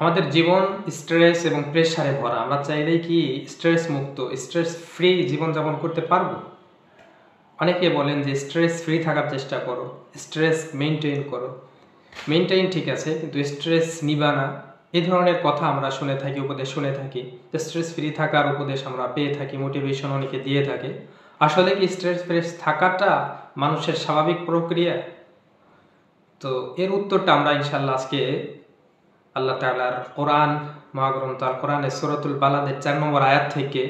আমাদের জীবন স্ট্রেস এবং প্রেশারে ভরা। আমরা চাইলেই কি স্ট্রেস মুক্ত, স্ট্রেস ফ্রি জীবনযাপন করতে পারবো? অনেকে বলেন যে স্ট্রেস ফ্রি থাকার চেষ্টা করো, স্ট্রেস মেনটেন করো। মেনটেন ঠিক আছে, কিন্তু স্ট্রেস নিবা না, এই ধরনের কথা আমরা শুনে থাকি, উপদেশ শুনে থাকি। স্ট্রেস ফ্রি থাকার উপদেশ আমরা পেয়ে থাকি, মোটিভেশন অনেকে দিয়ে থাকে। আসলে কি স্ট্রেস ফ্রি থাকাটা মানুষের স্বাভাবিক প্রক্রিয়া? তো এর উত্তরটা আমরা ইনশাল্লাহ আজকে আল্লাহ তাআলার কোরআন, মহাগ্রন্থ আল কোরআনের সূরাতুল বালাদের 4 নম্বর আয়াত থেকে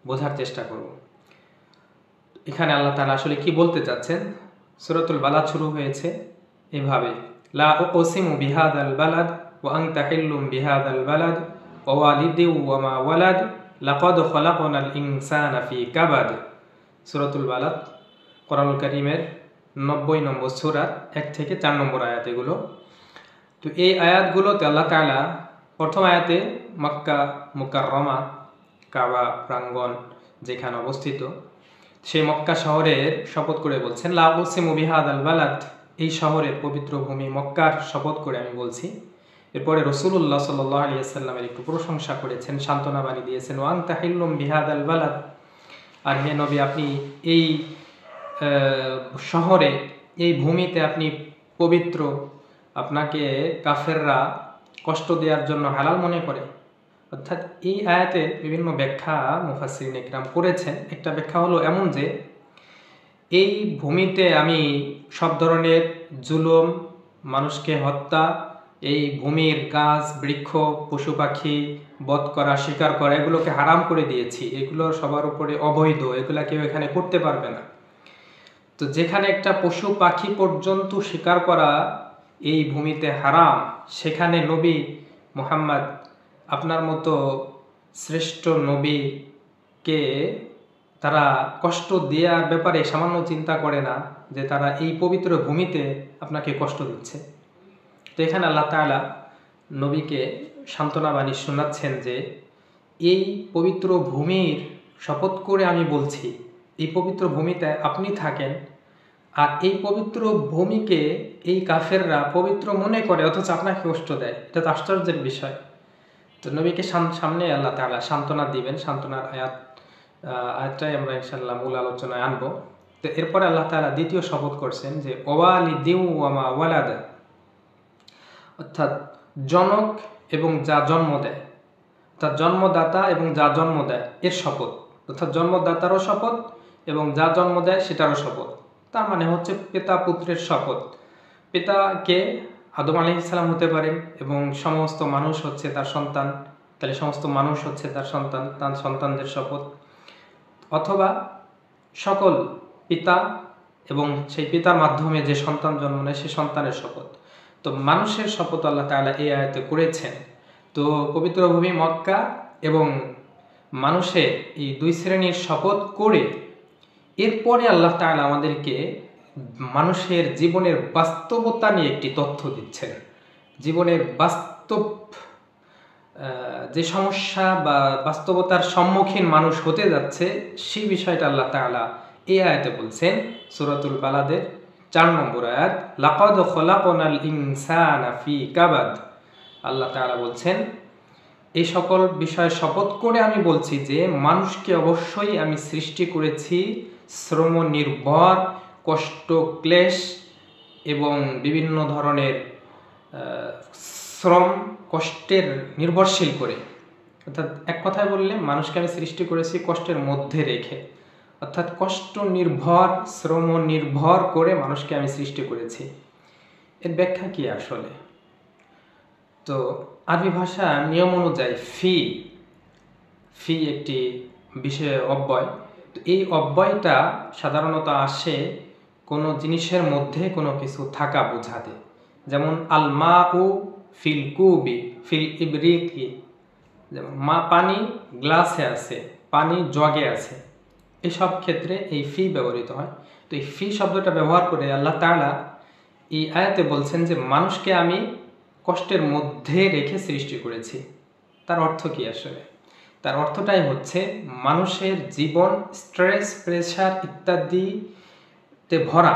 বোঝার চেষ্টা করব। এখানে আল্লাহ তাআলা আসলে কি বলতে চাচ্ছেন। সূরাতুল বালাদ শুরু হয়েছে এভাবে, লা উকসিমু বিহাদাল বালাদ ওয়া আনতা হিল্লুম বিহাদাল বালাদ ওয়া ওয়ালিদিন ওয়া মা ওয়ালাদ লাকাদ খালাকনাল ইনসানা ফি কাবাদ। সূরাতুল বালাদ কোরআনুল কারীমের 90 নম্বর সূরা, 1 থেকে 4 নম্বর আয়াত এগুলো। তো এই আয়াতগুলোতে আল্লাহ তাআলা প্রথম আয়াতে মক্কা মুকাররমা, কাবা প্রাঙ্গণ যেখানে অবস্থিত, সেই মক্কা শহরের শপথ করে বলছেন, লা উকসিমু বিহাদাল বালাদ, এই শহরের পবিত্র ভূমি মক্কার শপথ করে আমি বলছি। এরপরে রাসূলুল্লাহ সাল্লাল্লাহু আলাইহি ওয়াসাল্লামের একটু প্রশংসা করেছেন, সান্ত্বনা বাণী দিয়েছেন, ওয়া আনতা হিল্লুম বিহাদাল বালাদ, আর হে নবী আপনি এই শহরে, এই ভূমিতে আপনি পবিত্র, আপনাকে কাফেররা কষ্ট দেওয়ার জন্য হালাল মনে করে। অর্থাৎ এই আয়াতে বিভিন্ন ব্যাখ্যা মুফাসসিরিন ইকরাম করেছেন। একটা ব্যাখ্যা হলো এমন যে এই ভূমিতে আমি সব ধরনের জুলুম, মানুষকে হত্যা, এই ভূমির গাছ বৃক্ষ পশু পাখি বধ করা, শিকার করা, এগুলোকে হারাম করে দিয়েছি। এগুলো সবার উপরে অবৈধ, এগুলা কেউ এখানে করতে পারবে না। তো যেখানে একটা পশু পাখি পর্যন্ত শিকার করা এই ভূমিতে হারাম, সেখানে নবী মুহাম্মদ আপনার মতো শ্রেষ্ঠ নবীকে তারা কষ্ট দেওয়ার ব্যাপারে সামান্য চিন্তা করে না, যে তারা এই পবিত্র ভূমিতে আপনাকে কষ্ট দিচ্ছে। তো এখানে আল্লাহ তাআলা নবীকে সান্ত্বনা বাণী শোনাচ্ছেন যে এই পবিত্র ভূমির শপথ করে আমি বলছি, এই পবিত্র ভূমিতে আপনি থাকেন, আর এই পবিত্র ভূমিকে এই কাফেররা পবিত্র মনে করে অথচ আপনাকে কষ্ট দেয়। এটা তো আশ্চর্যের বিষয়। তো নবীকে সামনে আল্লাহ তাআলা সান্ত্বনা দিবেন, সান্ত্বনার আয়াতটাই আমরা ইনশাআল্লাহ মূল আলোচনায় আনবো। তো এরপরে আল্লাহ তাআলা দ্বিতীয় শপথ করছেন যে ওয়ালিদিন ওয়া মা ওয়ালাদ, অর্থাৎ জনক এবং যা জন্ম দেয়, অর্থাৎ জন্মদাতা এবং যা জন্ম দেয় এর শপথ, অর্থাৎ জন্মদাতারও শপথ এবং যা জন্ম দেয় সেটারও শপথ। তার মানে হচ্ছে পিতা পুত্রের শপথ। পিতাকে আদম আলাইহিস সালাম হতে পারেন এবং সমস্ত মানুষ হচ্ছে তার সন্তান, তাহলে সমস্ত মানুষ হচ্ছে তার সন্তান, তার সন্তানদের শপথ, অথবা সকল পিতা এবং সেই পিতার মাধ্যমে যে সন্তান জন্ম নেয় সে সন্তানের শপথ। তো মানুষের শপথ আল্লাহ তাআলা এই আয়াতে করেছেন। তো পবিত্র ভূমি মক্কা এবং মানুষের এই দুই শ্রেণীর শপথ করে এরপরে আল্লাহ তাআলা আমাদেরকে মানুষের জীবনের বাস্তবতা নিয়ে একটি তথ্য দিচ্ছেন। জীবনের বাস্তব যে সমস্যা বা বাস্তবতার সম্মুখীন মানুষ হতে যাচ্ছে সেই বিষয়টা আল্লাহ তাআলা এই আয়াতে বলছেন। সূরাতুল বালাদের 4 নম্বর আয়াত, লাকাদ খালাকনাল ইনসানা ফি কাবাদ। আল্লাহ তাআলা বলছেন এই সকল বিষয়ের শপথ করে আমি বলছি যে মানুষকে অবশ্যই আমি সৃষ্টি করেছি শ্রম নির্ভর, কষ্ট ক্লেশ এবং বিভিন্ন ধরনের শ্রম কষ্টের নির্ভরশীল করে। অর্থাৎ এক কথায় বললে মানুষকে আমি সৃষ্টি করেছি কষ্টের মধ্যে রেখে, অর্থাৎ কষ্ট নির্ভর, শ্রম নির্ভর করে মানুষকে আমি সৃষ্টি করেছি। এর ব্যাখ্যা কি আসলে? তো আরবি ভাষা নিয়ম অনুযায়ী ফি একটি বিশেষ অব্যয়। তো এই অব্যয়টা সাধারণত আসে কোনো জিনিসের মধ্যে কোনো কিছু থাকা বোঝাতে। যেমন আল মা উ ফিল কুবি ফিল ইবরিকি, যেমন পানি গ্লাসে আছে, পানি জগে আছে, এসব ক্ষেত্রে এই ফি ব্যবহৃত হয়। তো এই ফি শব্দটা ব্যবহার করে আল্লাহ তাআলা এই আয়াতে বলছেন যে মানুষকে আমি কষ্টের মধ্যে রেখে সৃষ্টি করেছি। তার অর্থ কি আসলে? তার অর্থটাই হচ্ছে মানুষের জীবন স্ট্রেস, প্রেশার ইত্যাদিতে ভরা।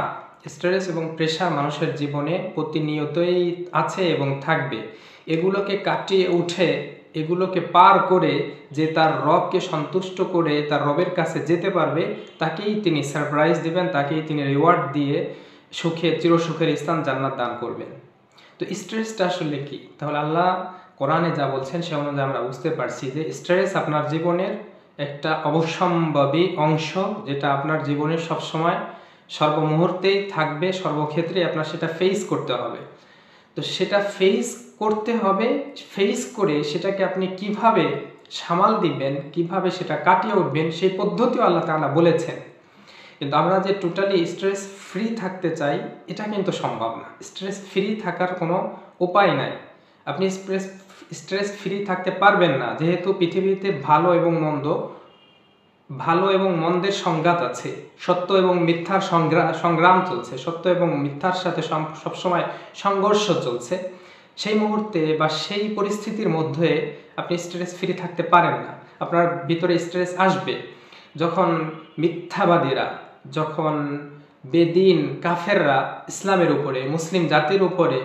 স্ট্রেস এবং প্রেশার মানুষের জীবনে প্রতিনিয়তই আছে এবং থাকবে। এগুলোকে কাটিয়ে উঠে, এগুলোকে পার করে যে তার রবকে সন্তুষ্ট করে তার রবের কাছে যেতে পারবে, তাকেই তিনি সারপ্রাইজ দিবেন, তাকেই তিনি রিওয়ার্ড দিয়ে চিরসুখের স্থান জান্নাত দান করবেন। তো স্ট্রেসটা আসলে কি? তাহলে আল্লাহ কোরআনে যা বলছেন সে অনুযায়ী আমরা বুঝতে পারছি যে স্ট্রেস আপনার জীবনের একটা অবশ্যম্ভাবী অংশ, যেটা আপনার জীবনের সবসময় সর্বমুহূর্তেই থাকবে, সর্বক্ষেত্রে আপনার সেটা ফেস করতে হবে। তো সেটা ফেস করতে হবে, ফেস করে সেটাকে আপনি কিভাবে সামাল দিবেন, কিভাবে সেটা কাটিয়ে উঠবেন, সেই পদ্ধতিও আল্লাহ তাআলা বলেছেন। কিন্তু আমরা যে টোটালি স্ট্রেস ফ্রি থাকতে চাই, এটা কিন্তু সম্ভব না। স্ট্রেস ফ্রি থাকার কোনো উপায় নাই। আপনি স্ট্রেস ফ্রি থাকতে পারবেন না, যেহেতু পৃথিবীতে ভালো এবং মন্দের সংঘাত আছে, সত্য এবং মিথ্যার সংগ্রাম চলছে, সত্য এবং মিথ্যার সাথে সবসময় সংঘর্ষ চলছে। সেই মুহূর্তে বা সেই পরিস্থিতির মধ্যে আপনি স্ট্রেস ফ্রি থাকতে পারেন না। আপনার ভিতরে স্ট্রেস আসবে যখন মিথ্যাবাদীরা, যখন বেদিন কাফেররা ইসলামের উপরে, মুসলিম জাতির উপরে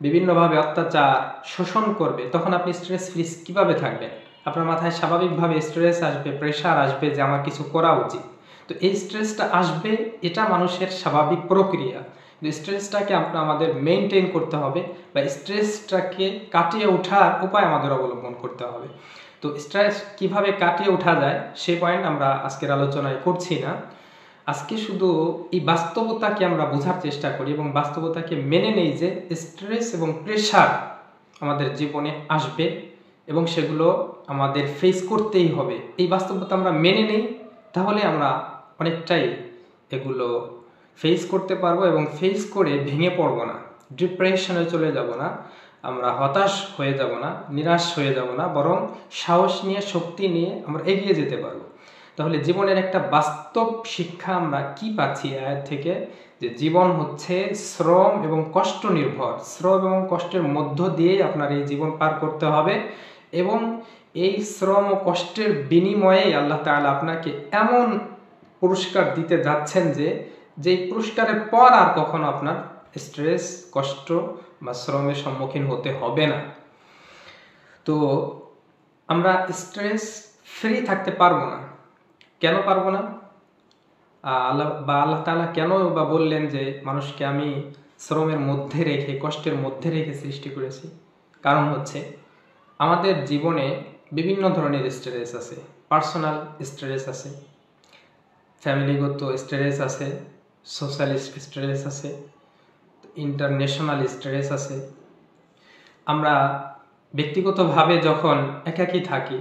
বিভিন্নভাবে অত্যাচার শোষণ করবে, তখন আপনি স্ট্রেস ফ্রি কীভাবে থাকবেন? আপনার মাথায় স্বাভাবিকভাবে স্ট্রেস আসবে, প্রেশার আসবে যে আমার কিছু করা উচিত। তো এই স্ট্রেসটা আসবে, এটা মানুষের স্বাভাবিক প্রক্রিয়া। কিন্তু স্ট্রেসটাকে আমাদের মেনটেন করতে হবে, বা স্ট্রেসটাকে কাটিয়ে ওঠার উপায় আমাদের অবলম্বন করতে হবে। তো স্ট্রেস কিভাবে কাটিয়ে ওঠা যায় সেই পয়েন্ট আমরা আজকের আলোচনায় করছি না। আজকে শুধু এই বাস্তবতাকে আমরা বোঝার চেষ্টা করি এবং বাস্তবতাকে মেনে নেই যে স্ট্রেস এবং প্রেশার আমাদের জীবনে আসবে এবং সেগুলো আমাদের ফেস করতেই হবে। এই বাস্তবতা আমরা মেনে নেই, তাহলে আমরা অনেকটাই এগুলো ফেস করতে পারবো এবং ফেস করে ভেঙে পড়বো না, ডিপ্রেশনে চলে যাব না, আমরা হতাশ হয়ে যাব না, নিরাশ হয়ে যাব না, বরং সাহস নিয়ে, শক্তি নিয়ে আমরা এগিয়ে যেতে পারবো। তাহলে জীবনের একটা বাস্তব শিক্ষা আমরা কি পাচ্ছি আয়াত থেকে? যে জীবন হচ্ছে শ্রম এবং কষ্ট নির্ভর। শ্রম এবং কষ্টের মধ্য দিয়ে আপনার এই জীবন পার করতে হবে, এবং এই শ্রম ও কষ্টের বিনিময়ে আল্লাহ তাআলা আপনাকে এমন পুরস্কার দিতে যাচ্ছেন যে পুরস্কারের পর আর কখনো আপনার স্ট্রেস, কষ্ট বা শ্রমের সম্মুখীন হতে হবে না। তো আমরা স্ট্রেস ফ্রি থাকতে পারবো না। কেন পারবো না? আল্লাহ তাআলা কেন বা বললেন যে মানুষকে আমি শ্রমের মধ্যে রেখে, কষ্টের মধ্যে রেখে সৃষ্টি করেছি? কারণ হচ্ছে আমাদের জীবনে বিভিন্ন ধরনের স্ট্রেস আছে। পার্সোনাল স্ট্রেস আছে, ফ্যামিলিগত স্ট্রেস আছে, সোশ্যাল স্ট্রেস আছে, ইন্টারন্যাশনাল স্ট্রেস আছে। আমরা ব্যক্তিগতভাবে যখন একাকী থাকি,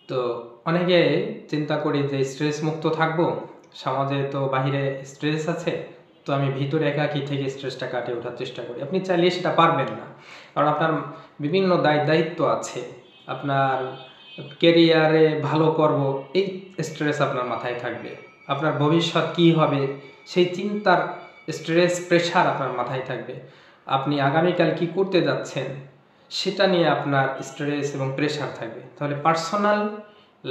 তো অনেকে চিন্তা করি যে স্ট্রেস মুক্ত থাকবো, সমাজে তো বাহিরে স্ট্রেস আছে, তো আমি ভিতরে একাকী থেকে স্ট্রেসটা কাটিয়ে ওঠার চেষ্টা করি। আপনি চাইলে সেটা পারবেন না, কারণ আপনার বিভিন্ন দায়িত্ব আছে। আপনার কেরিয়ারে ভালো করব, এই স্ট্রেস আপনার মাথায় থাকবে। আপনার ভবিষ্যৎ কি হবে সেই চিন্তার স্ট্রেস, প্রেশার আপনার মাথায় থাকবে। আপনি আগামীকাল কি করতে যাচ্ছেন সেটা নিয়ে আপনার স্ট্রেস এবং প্রেশার থাকবে। তাহলে পার্সোনাল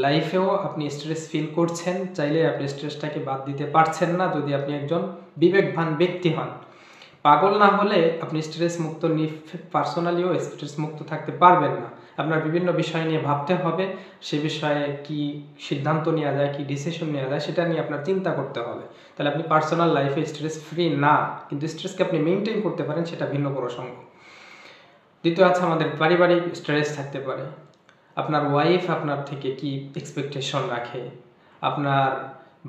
লাইফেও আপনি স্ট্রেস ফিল করছেন, চাইলে আপনি স্ট্রেসটাকে বাদ দিতে পারছেন না যদি আপনি একজন বিবেকবান ব্যক্তি হন। পাগল না হলে আপনি স্ট্রেস মুক্ত পার্সোনালিও স্ট্রেস মুক্ত থাকতে পারবেন না। আপনার বিভিন্ন বিষয় নিয়ে ভাবতে হবে, সে বিষয়ে কি সিদ্ধান্ত নেওয়া যায়, কি ডিসিশন নেওয়া যায়, সেটা নিয়ে আপনার চিন্তা করতে হবে। তাহলে আপনি পার্সোনাল লাইফে স্ট্রেস ফ্রি না, কিন্তু স্ট্রেসকে আপনি মেনটেন করতে পারেন, সেটা ভিন্ন প্রসঙ্গ। দ্বিতীয় আছে আমাদের পারিবারিক স্ট্রেস থাকতে পারে। আপনার ওয়াইফ আপনার থেকে কি এক্সপেকটেশন রাখে, আপনার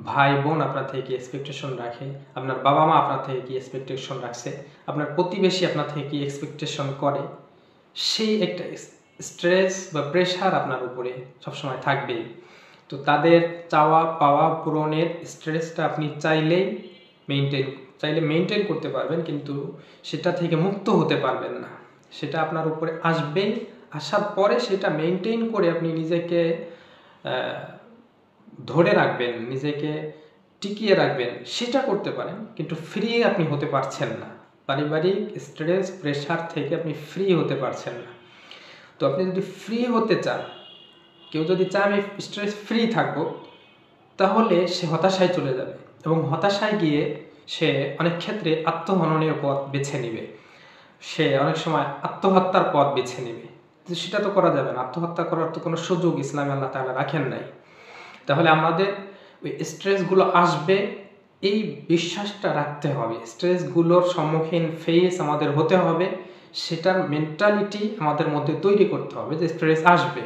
ভাই বোন আপনার থেকে কি এক্সপেকটেশন রাখে, আপনার বাবা মা আপনার থেকে কি এক্সপেকটেশন রাখছে, আপনার প্রতিবেশী আপনার থেকে কি এক্সপেকটেশন করে, সেই একটা স্ট্রেস বা প্রেশার আপনার উপরে সবসময় থাকবেই। তো তাদের চাওয়া পাওয়া পূরণের স্ট্রেসটা আপনি চাইলে মেনটেন করতে পারবেন, কিন্তু সেটা থেকে মুক্ত হতে পারবেন না। সেটা আপনার উপরে আসবেই, আসার পরে সেটা মেনটেন করে আপনি নিজেকে ধরে রাখবেন, নিজেকে টিকিয়ে রাখবেন, সেটা করতে পারেন, কিন্তু ফ্রি আপনি হতে পারছেন না। পারিবারিক স্ট্রেস, প্রেশার থেকে আপনি ফ্রি হতে পারছেন না। তো আপনি যদি ফ্রি হতে চান, কেউ যদি চায় আমি স্ট্রেস ফ্রি থাকবো, তাহলে সে হতাশায় চলে যাবে এবং হতাশায় গিয়ে সে অনেক ক্ষেত্রে আত্মহননের পথ বেছে নেবে। সে অনেক সময় আত্মহত্যার পথ বেছে নেবে, সেটা তো করা যাবে না। আত্মহত্যা করার তো কোনো সুযোগ ইসলামে আল্লাহ তাআলা রাখেন নাই। তাহলে আমাদের ওই স্ট্রেসগুলো আসবে, এই বিশ্বাসটা রাখতে হবে। স্ট্রেসগুলোর সম্মুখীন ফেস আমাদের হতে হবে, সেটার মেন্টালিটি আমাদের মধ্যে তৈরি করতে হবে যে স্ট্রেস আসবে,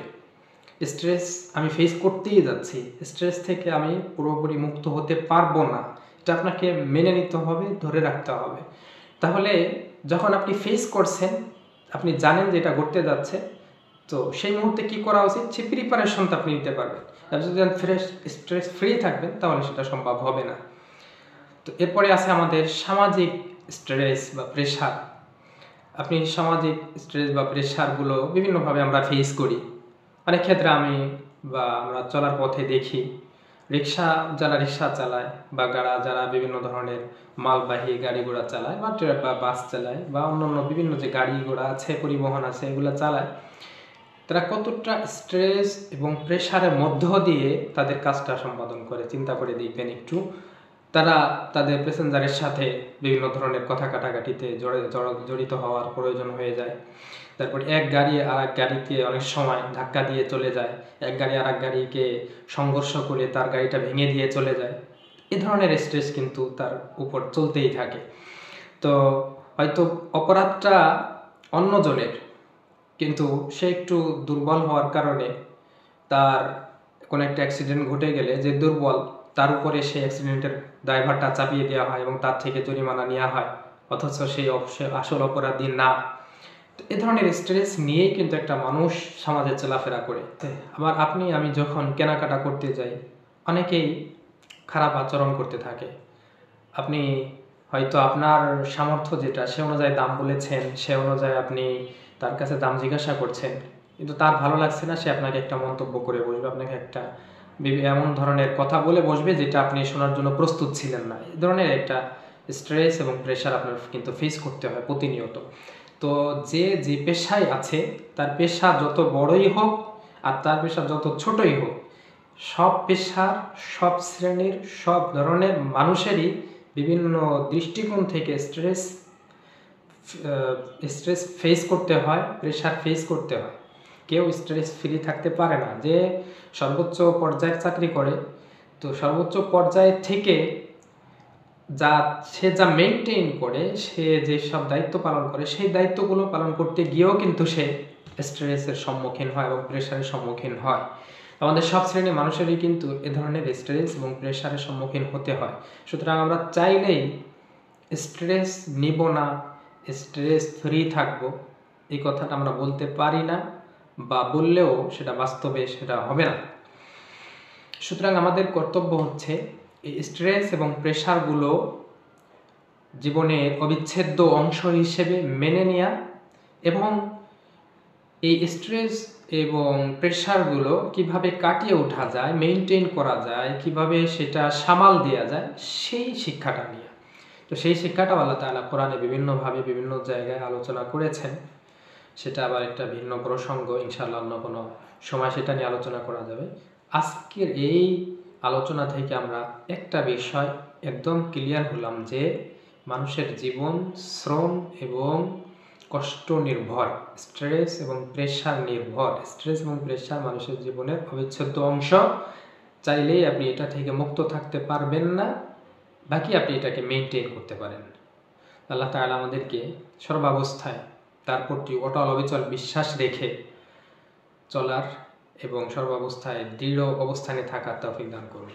স্ট্রেস আমি ফেস করতেই যাচ্ছি, স্ট্রেস থেকে আমি পুরোপুরি মুক্ত হতে পারবো না, এটা আপনাকে মেনে নিতে হবে, ধরে রাখতে হবে। তাহলে যখন আপনি ফেস করছেন, আপনি জানেন যে এটা ঘটতে যাচ্ছে, তো সেই মুহূর্তে কি করা উচিত, সে প্রিপারেশনটা আপনি নিতে পারবেন। আপনি যদি স্ট্রেস ফ্রি থাকবেন তাহলে সেটা সম্ভব হবে না। তো এরপরে আছে আমাদের সামাজিক স্ট্রেস বা প্রেশার। আপনি সামাজিক স্ট্রেস বা প্রেশারগুলো বিভিন্নভাবে আমরা ফেস করি। অনেক ক্ষেত্রে আমরা চলার পথে দেখি যারা রিক্সা চালায় বা যারা বিভিন্ন ধরনের মালবাহী গাড়ি ঘোড়া চালায় বা ট্রাক বা বাস চালায় বা অন্যান্য বিভিন্ন যে গাড়ি ঘোড়া আছে, পরিবহন আছে, এগুলো চালায়, তারা কতটা স্ট্রেস এবং প্রেশারের মধ্য দিয়ে তাদের কাজটা সম্পাদন করে চিন্তা করে দেখবেন একটু। তারা তাদের প্যাসেঞ্জারের সাথে বিভিন্ন ধরনের কথা কাটাকাটিতে জড়িত হওয়ার প্রয়োজন হয়ে যায়। তারপর এক গাড়ি আর এক গাড়িকে অনেক সময় ধাক্কা দিয়ে চলে যায়, এক গাড়ি আর এক গাড়িকে সংঘর্ষ করে তার গাড়িটা ভেঙে দিয়ে চলে যায়। এ ধরনের স্ট্রেস কিন্তু তার উপর চলতেই থাকে। তো হয়তো অপরাধটা অন্যজনের, কিন্তু সে একটু দুর্বল হওয়ার কারণে তার কোনো একটা অ্যাক্সিডেন্ট ঘটে গেলে যে দুর্বল, তার উপরে সেই অ্যাক্সিডেন্টের দায়ভারটা চাপিয়ে দেওয়া হয় এবং তার থেকে জরিমানা নেওয়া হয়, অথচ সেই আসল অপরাধী না। তো এ ধরনের স্ট্রেস নিয়েই কিন্তু একটা মানুষ সমাজে চলাফেরা করে। আবার আমি যখন কেনাকাটা করতে যাই, অনেকেই খারাপ আচরণ করতে থাকে। আপনি হয়তো আপনার সামর্থ্য যেটা, সে অনুযায়ী দাম বলেছেন, সে অনুযায়ী আপনি তার কাছে দাম জিজ্ঞাসা করছেন, কিন্তু তার ভালো লাগছে না, সে আপনাকে একটা মন্তব্য করে বসবে, আপনাকে একটা এমন ধরনের কথা বলে বসবে যেটা আপনি শোনার জন্য প্রস্তুত ছিলেন না। এই ধরনের একটা স্ট্রেস এবং প্রেশার আপনার কিন্তু ফেস করতে হয় প্রতিনিয়ত। তো যে পেশায় আছে, তার পেশা যত বড়ই হোক আর তার পেশা যত ছোটই হোক, সব পেশার, সব শ্রেণীর, সব ধরনের মানুষেরই বিভিন্ন দৃষ্টিকোণ থেকে স্ট্রেস ফেস করতে হয়, প্রেশার ফেস করতে হয়। কেউ স্ট্রেস ফ্রি থাকতে পারে না। যে সর্বোচ্চ পর্যায়ের চাকরি করে, তো সর্বোচ্চ পর্যায়ে থেকে সে যা মেনটেন করে, সে যেসব দায়িত্ব পালন করে, সেই দায়িত্বগুলো পালন করতে গিয়েও কিন্তু সে স্ট্রেসের সম্মুখীন হয় এবং প্রেশারের সম্মুখীন হয়। আমাদের সব শ্রেণীর মানুষেরই কিন্তু এ ধরনের স্ট্রেস এবং প্রেশারের সম্মুখীন হতে হয়। সুতরাং আমরা চাইলেই স্ট্রেস নিব না, স্ট্রেস ফ্রি থাকবো, এই কথাটা আমরা বলতে পারি না, বা বললেও সেটা বাস্তবে সেটা হবে না। সুতরাং আমাদের কর্তব্য হচ্ছে এই স্ট্রেস এবং প্রেশারগুলো জীবনের অবিচ্ছেদ্য অংশ হিসেবে মেনে নেওয়া, এবং এই স্ট্রেস এবং প্রেশারগুলো কিভাবে কাটিয়ে ওঠা যায়, মেনটেন করা যায়, কিভাবে সেটা সামাল দেওয়া যায়, সেই শিক্ষাটা নিয়ে। তো সেই শিক্ষাটাও আল্লাহ তাআলা কোরআনে বিভিন্নভাবে বিভিন্ন জায়গায় আলোচনা করেছেন। সেটা আবার একটা ভিন্ন প্রসঙ্গ, ইনশাআল্লাহ অন্য কোনো সময় সেটা নিয়ে আলোচনা করা যাবে। আজকের এই আলোচনা থেকে আমরা একটা বিষয় একদম ক্লিয়ার হলাম যে মানুষের জীবন শ্রম এবং কষ্ট নির্ভর, স্ট্রেস এবং প্রেশার নির্ভর। স্ট্রেস এবং প্রেশার মানুষের জীবনের অবিচ্ছেদ্য অংশ। চাইলেই আপনি এটা থেকে মুক্ত থাকতে পারবেন না, বাকি আপনি এটাকে মেনটেন করতে পারেন। আল্লাহ তাআলা আমাদেরকে সর্বাবস্থায় তার প্রতি অটল অবিচল বিশ্বাস রেখে চলার এবং সর্বাবস্থায় দৃঢ় অবস্থানে থাকার তৌফিক দান করুন।